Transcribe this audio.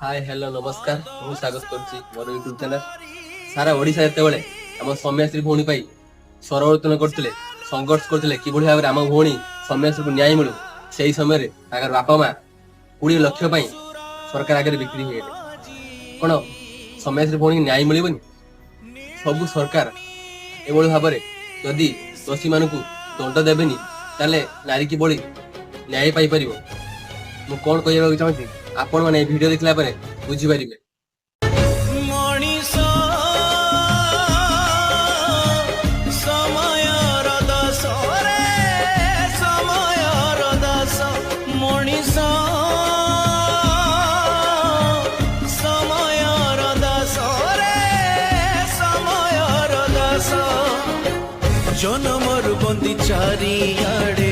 Hi hello नमस्कार मु स्वागत करछि मोर यूट्यूब चैनल सारा ओडिसा जेतेबेले हम सौम्याश्री भौणी पाई स्वरवर्तन करथिले संघर्ष करथिले किभଳି भाबरे हम भौणी सौम्याश्री को न्याय मिलु सेही समय रे ताकर बापा मा 20 लाख पाई सरकार आगे बिक्री होए कोन सौम्याश्री भौणी न्याय मिलिबनी सब सरकार एभଳି भाबरे यदि दोषी मानकु दंड देबेनी ताले नारी की बळी न्याय पाई परिबो मु कोन कहबा चाहछि आपण माने वीडियो देखला परे बुझी परिबे। जनमर बंदी चारियाड़े